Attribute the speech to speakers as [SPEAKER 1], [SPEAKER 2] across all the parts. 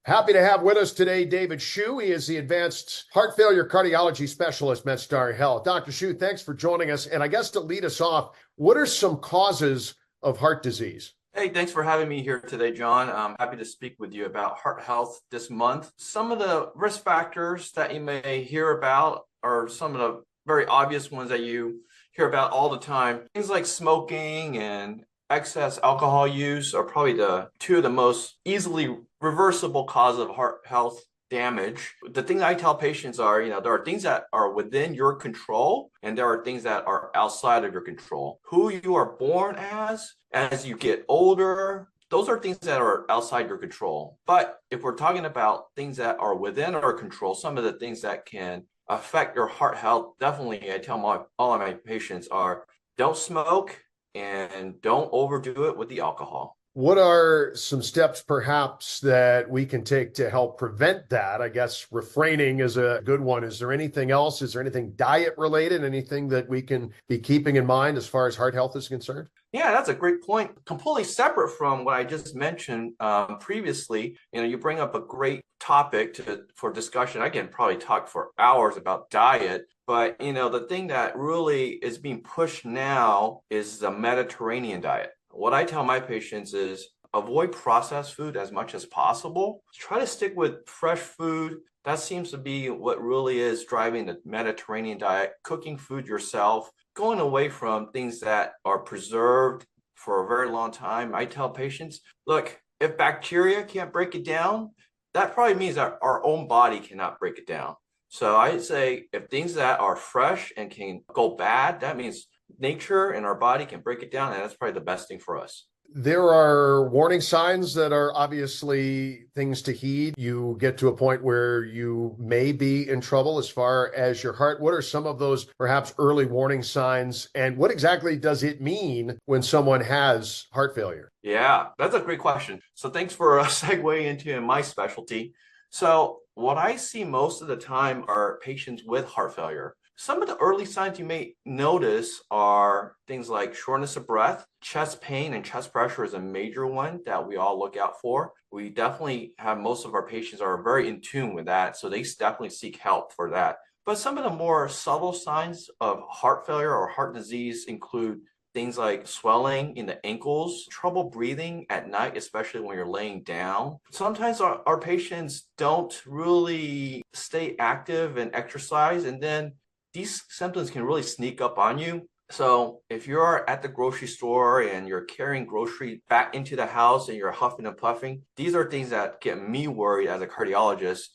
[SPEAKER 1] Happy to have with us today David Xu. He is the advanced heart failure cardiology specialist, MedStar Health. Dr. Xu, thanks for joining us. And I guess to lead us off, what are some causes of heart disease?
[SPEAKER 2] Hey, thanks for having me here today, John. I'm happy to speak with you about heart health this month. Some of the risk factors that you may hear about are some of the very obvious ones that you hear about all the time. Things like smoking and excess alcohol use are probably the two of the most easily reversible causes of heart health damage. The thing I tell patients are, there are things that are within your control and there are things that are outside of your control. Who you are born as you get older, those are things that are outside your control. But if we're talking about things that are within our control, some of the things that can affect your heart health, definitely I tell all of my patients are don't smoke and don't overdo it with the alcohol.
[SPEAKER 1] What are some steps perhaps that we can take to help prevent that? I guess refraining is a good one. Is there anything else? Is there anything diet related? Anything that we can be keeping in mind as far as heart health is concerned?
[SPEAKER 2] Yeah, that's a great point. Completely separate from what I just mentioned previously. You bring up a great topic for discussion. I can probably talk for hours about diet, but the thing that really is being pushed now is the Mediterranean diet. What I tell my patients is avoid processed food as much as possible. Try to stick with fresh food. That seems to be what really is driving the Mediterranean diet, cooking food yourself, going away from things that are preserved for a very long time. I tell patients, look, if bacteria can't break it down, that probably means that our own body cannot break it down. So I say if things that are fresh and can go bad, that means nature and our body can break it down, and that's probably the best thing for us.
[SPEAKER 1] There are warning signs that are obviously things to heed. You get to a point where you may be in trouble as far as your heart. What are some of those perhaps early warning signs? And what exactly does it mean when someone has heart failure?
[SPEAKER 2] Yeah, that's a great question. So thanks for segue into my specialty. So what I see most of the time are patients with heart failure. Some of the early signs you may notice are things like shortness of breath, chest pain, and chest pressure is a major one that we all look out for. We definitely have most of our patients are very in tune with that, so they definitely seek help for that. But some of the more subtle signs of heart failure or heart disease include things like swelling in the ankles, trouble breathing at night, especially when you're laying down. Sometimes our patients don't really stay active and exercise, and then these symptoms can really sneak up on you. So if you're at the grocery store and you're carrying grocery back into the house and you're huffing and puffing, these are things that get me worried as a cardiologist.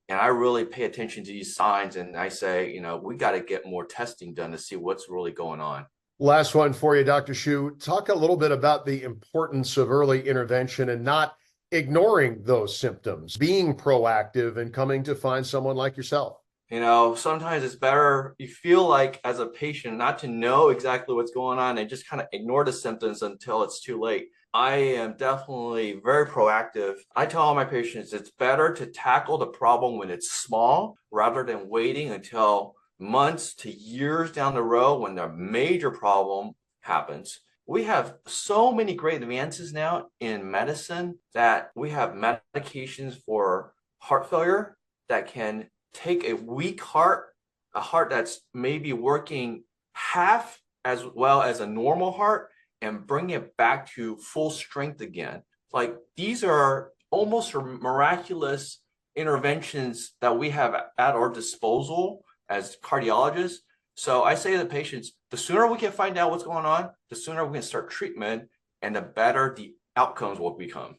[SPEAKER 2] And I really pay attention to these signs. And I say, we got to get more testing done to see what's really going on.
[SPEAKER 1] Last one for you, Dr. Xu. Talk a little bit about the importance of early intervention and not ignoring those symptoms, being proactive and coming to find someone like yourself.
[SPEAKER 2] Sometimes it's better, you feel like as a patient, not to know exactly what's going on and just kind of ignore the symptoms until it's too late. I am definitely very proactive. I tell all my patients it's better to tackle the problem when it's small rather than waiting until months to years down the road when the major problem happens. We have so many great advances now in medicine that we have medications for heart failure that can take a weak heart, a heart that's maybe working half as well as a normal heart, and bring it back to full strength again. Like these are almost miraculous interventions that we have at our disposal as cardiologists. So I say to the patients, the sooner we can find out what's going on, the sooner we can start treatment and the better the outcomes will become.